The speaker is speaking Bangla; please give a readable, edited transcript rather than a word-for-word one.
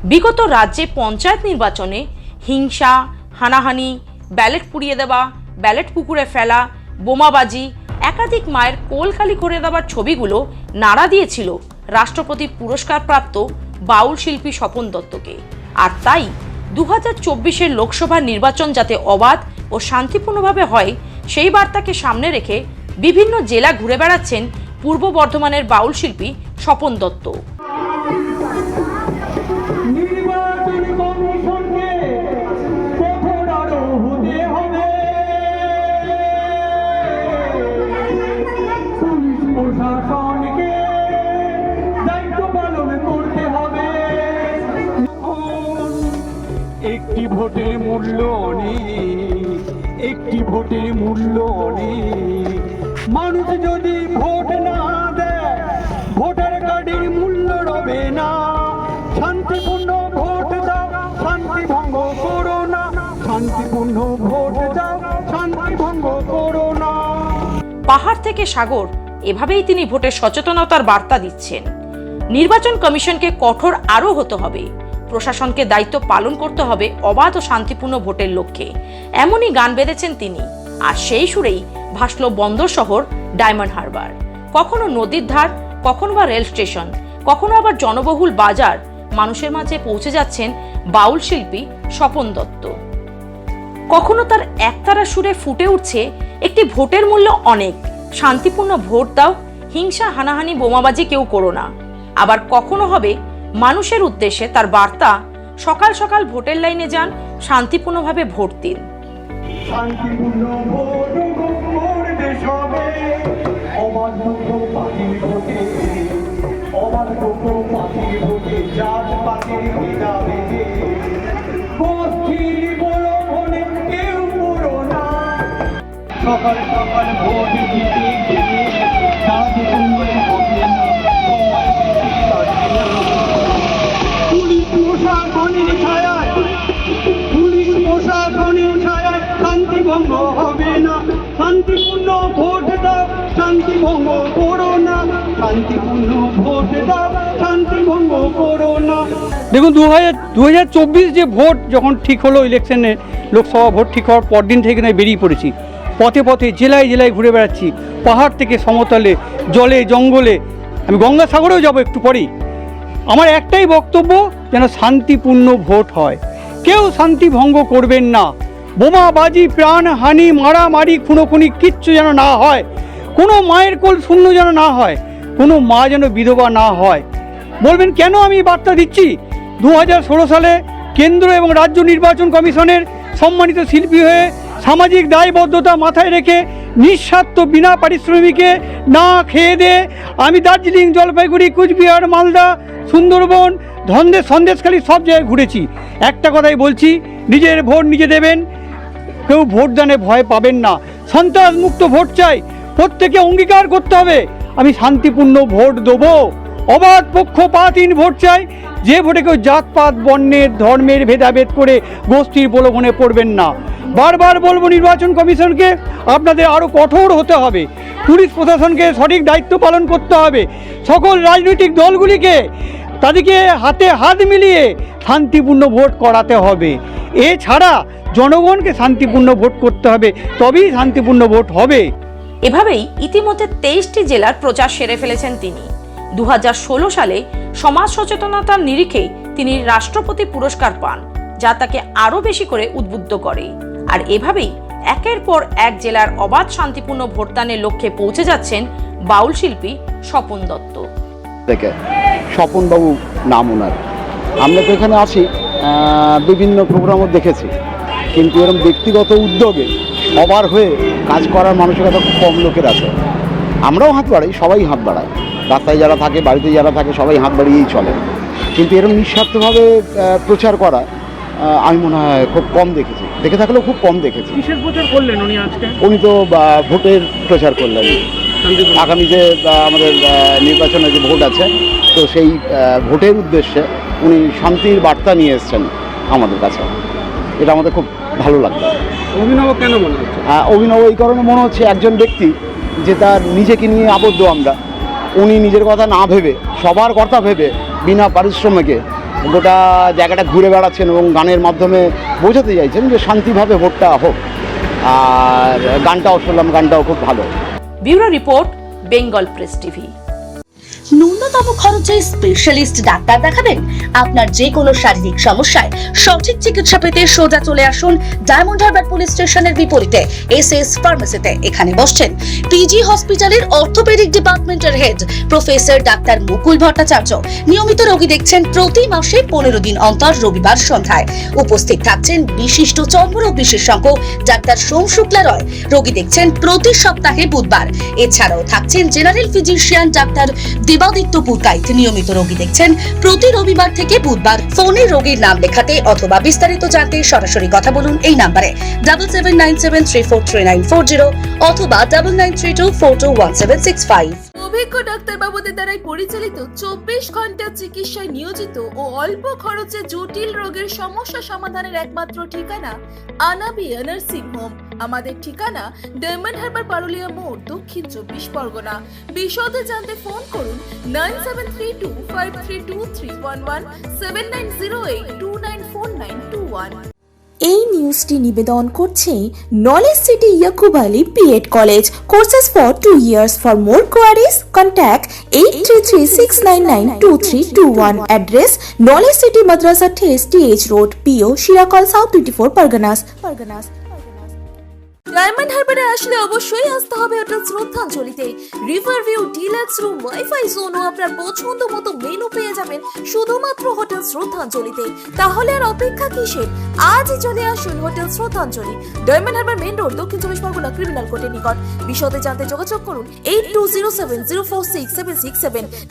বিগত রাজ্যে পঞ্চায়েত নির্বাচনে হিংসা, হানাহানি, ব্যালট পুড়িয়ে দেওয়া, ব্যালট পুকুরে ফেলা, বোমাবাজি, একাধিক মায়ের কোল খালি করে দেওয়ার ছবিগুলো নাড়া দিয়েছিল রাষ্ট্রপতি পুরস্কারপ্রাপ্ত বাউল শিল্পী স্বপন দত্তকে। আর তাই 2024-এর লোকসভা নির্বাচন যাতে অবাধ ও শান্তিপূর্ণভাবে হয় সেই বার্তাকে সামনে রেখে বিভিন্ন জেলা ঘুরে বেড়াচ্ছেন পূর্ব বর্ধমানের বাউল শিল্পী স্বপন দত্ত। একটি ভোটের মূল্য অনেক, একটি ভোটের মূল্য অনেক। মানুষ যদি ভোট না দেয় ভোটার কার্ডের মূল্য রবে না। শান্তিপূর্ণ ভোট দাও, শান্তি ভঙ্গ করো না। শান্তিপূর্ণ ভোট দাও, শান্তি ভঙ্গ করো না। পাহাড় থেকে সাগর, এভাবেই তিনি ভোটের সচেতনতার বার্তা দিচ্ছেন। নির্বাচন কমিশনকে কঠোর আরও হতে হবে, প্রশাসনকে দায়িত্ব পালন করতে হবে অবাধ ও শান্তিপূর্ণ ভোটের লক্ষ্যে, এমনই গান বেঁধেছেন তিনি। আর সেই সুরেই ভাসল বন্দর শহর ডায়মন্ড হারবার। কখনো নদীর ধার, কখনো বা রেল স্টেশন, কখনো আবার জনবহুল বাজার, মানুষের মাঝে পৌঁছে যাচ্ছেন বাউল শিল্পী স্বপন দত্ত। কখনো তার একতারা সুরে ফুটে উঠছে একটি ভোটের মূল্য অনেক, শান্তিপূর্ণ ভোট দাও, হিংসা, হানাহানি, বোমাবাজি কেউ করো না। আবার কখনো হবে মানুষের উদ্দেশ্যে তার বার্তা, সকাল সকাল ভোটের লাইনে যান, শান্তিপূর্ণভাবে ভোট দিন। শান্তিপূর্ণ ভোট করবে সবে, অবাধ পাখির ভোটে, অবাধ পাখির ভোটে, জাত পাখির ভেদাভেদে, বস্তির বড় ভোটে কেউ করো না। সকাল সকাল ভোট দিতে গেলে কাজ তোমার হবে না, তোমার পুলিশ প্রশাসনের ছায়ায়, পুলিশ প্রশাসনের ছায়ায় শান্তি ভঙ্গ হবে না। শান্তিপূর্ণ ভোট দাও, শান্তি ভঙ্গ করো না। শান্তিপূর্ণ ভোট দাও, শান্তি ভঙ্গ করো না। দেখুন 2024 যে ভোট যখন ঠিক হলো, ইলেকশনে লোকসভা ভোট ঠিক হওয়ার পর দিন থেকে বেরিয়ে পড়েছি, পথে পথে জেলায় জেলায় ঘুরে বেড়াচ্ছি, পাহাড় থেকে সমতলে, জলে জঙ্গলে, আমি গঙ্গাসাগরেও যাব একটু পরেই। আমার একটাই বক্তব্য, যেন শান্তিপূর্ণ ভোট হয়, কেউ শান্তি ভঙ্গ করবেন না। বোমাবাজি, প্রাণহানি, মারামারি, খুনোখুনি কিচ্ছু যেন না হয়। কোনো মায়ের কোল শূন্য যেন না হয়, কোনো মা যেন বিধবা না হয়। বলবেন কেন আমি বার্তা দিচ্ছি? 2016 সালে কেন্দ্র এবং রাজ্য নির্বাচন কমিশনের সম্মানিত শিল্পী হয়ে সামাজিক দায়বদ্ধতা মাথায় রেখে নিঃস্বার্থ বিনা পারিশ্রমিকে না খেয়ে দে আমি দার্জিলিং, জলপাইগুড়ি, কুচবিহার, মালদা, সুন্দরবন, সন্দেশখালী সব জায়গায় ঘুরেছি। একটা কথাই বলছি, নিজের ভোট নিজে দেবেন, কেউ ভোটদানে ভয় পাবেন না। সন্ত্রাস মুক্ত ভোট চাই, প্রত্যেকে অঙ্গীকার করতে হবে আমি শান্তিপূর্ণ ভোট দেবো। অবাধ পক্ষপাতহীন ভোট চাই, যে ভোটে কেউ জাতপাত, বর্ণের, ধর্মের ভেদাভেদ করে গোষ্ঠীর প্রলোভনে পড়বেন না। বারবার বলবো নির্বাচন কমিশনকে আপনাদের আরও কঠোর হতে হবে, পুলিশ প্রশাসনকে সঠিক দায়িত্ব পালন করতে হবে, সকল রাজনৈতিক দলগুলিকে তাদেরকে হাতে হাত মিলিয়ে শান্তিপূর্ণ ভোট করাতে হবে। এছাড়া জনগণকে শান্তিপূর্ণ ভোট করতে হবে, তবেই শান্তিপূর্ণ ভোট হবে। এভাবেই ইতিমধ্যে 23টি জেলার প্রচার সেরে ফেলেছেন তিনি। 2016 সালে সমাজ সচেতনতার নিরিখে তিনি রাষ্ট্রপতি পুরস্কার পান, যা তাকে আরও বেশি করে উদ্বুদ্ধ করে। আর এভাবেই একের পর এক জেলার অবাধ শান্তিপূর্ণ ভোটদানের লক্ষ্যে পৌঁছে যাচ্ছেন বাউল শিল্পী স্বপন দত্ত। স্বপনবাবু নাম ওনার। আমরা তো এখানে আছি, বিভিন্ন প্রোগ্রামও দেখেছি, কিন্তু এরকম ব্যক্তিগত উদ্যোগে সবার হয়ে কাজ করার মানসিকতা খুব কম লোকের আছে। আমরাও হাত বাড়াই, সবাই হাত বাড়ায়, রাস্তায় যারা থাকে, বাড়িতে যারা থাকে, সবাই হাত বাড়িয়েই চলে। কিন্তু এরকম নিঃস্বার্থভাবে প্রচার করা আমি মনে হয় খুব কম দেখেছি, দেখে থাকলেও খুব কম দেখেছি। কিসের প্রচার করলেন উনি আজকে? উনি তো ভোটের প্রচার করলেন, আগামী যে আমাদের নির্বাচনে যে ভোট আছে, তো সেই ভোটের উদ্দেশ্যে উনি শান্তির বার্তা নিয়ে এসেছেন আমাদের কাছে। এটা আমাদের খুব ভালো লাগলো। অভিনব কেন মনে হচ্ছে? অভিনব এই কারণে মনে হচ্ছে, একজন ব্যক্তি যে তার নিজেকে নিয়ে আবদ্ধ আমরা, উনি নিজের কথা না ভেবে, সবার কথা ভেবে, বিনা পারিশ্রমিকে গোটা জায়গাটা ঘুরে বেড়াচ্ছেন এবং গানের মাধ্যমে বোঝাতে চাইছেন যে শান্তিভাবে ভোটটা হোক। আর গানটাও শুনলাম, গানটাও খুব ভালো। Bureau report, Bengal press TV. ন্যূনতম খরচে স্পেশালিস্ট ডাক্তার দেখাবেন? আপনার যে কোনো শারীরিক সমস্যায় সঠিক চিকিৎসা পেতে সোজা চলে আসুন ডায়মন্ড হারবার পুলিশ স্টেশনের বিপরীতে এসএস ফার্মেসিতে। এখানে বসছেন পিজি হসপিটালের অর্থোপেডিক ডিপার্টমেন্টের হেড প্রফেসর ডাক্তার মুকুল ভট্টাচার্য। নিয়মিত রোগী দেখছেন প্রতি মাসে 15 দিন অন্তর রবিবার সন্ধ্যায়। উপস্থিত থাকছেন বিশিষ্ট চর্মরোগ বিশেষজ্ঞ ডাক্তার সোম শুক্লা রয়। রোগী দেখছেন প্রতি সপ্তাহে বুধবার। এছাড়াও থাকছেন general physician doctor Debaditya Purkait. নিয়মিত রোগী দেখছেন প্রতি রবিবার থেকে বুধবার। ফোনে রোগীর নাম লেখাতে অথবা বিস্তারিত জানতে সরাসরি কথা বলুন এই নম্বরে 7797343940 অথবা 9932421765। অভিজ্ঞ ডাক্তারবাবুদের দ্বারাই পরিচালিত 24 ঘন্টা চিকিৎসায় নিয়োজিত ও অল্প খরচে জটিল রোগের সমস্যা সমাধানের একমাত্র ঠিকানা আনাবিয়া নার্সিং হোম। আমাদের ঠিকানা ডায়মন্ড হারবার পারুলিয়া মোড়, দক্ষিণ 24 পরগনা। বিশদে জানতে ফোন করুন 9732532311 7908294921। এই নিউজটি নিবেদন করছে knowledge city Yakub Ali BEd college. Courses for 2 years. For more queries, contact 8336992321. Address: Knowledge City Madrasa Test, TH Road, PO, Shirakal, South 24 Parganas. Diamond হারবারে আসলে অবশ্যই আসতে হবে হোটেল শ্রদ্ধাঞ্জলিতে। River view, deluxe room, wifi zone ও আপনার পছন্দ মতো মেনু পেয়ে যাবেন শুধুমাত্র হোটেল শ্রদ্ধাঞ্জলিতে। তাহলে আর অপেক্ষা কিসের? আজই চলে আসুন হোটেল শ্রদ্ধাঞ্জলি, ডায়মন্ড হারবার মেন রোড, দক্ষিণ 24 পরগনা, ক্রিমিনাল কোর্টের নিকট। বিশদে জানতে যোগাযোগ করুন 8207046767।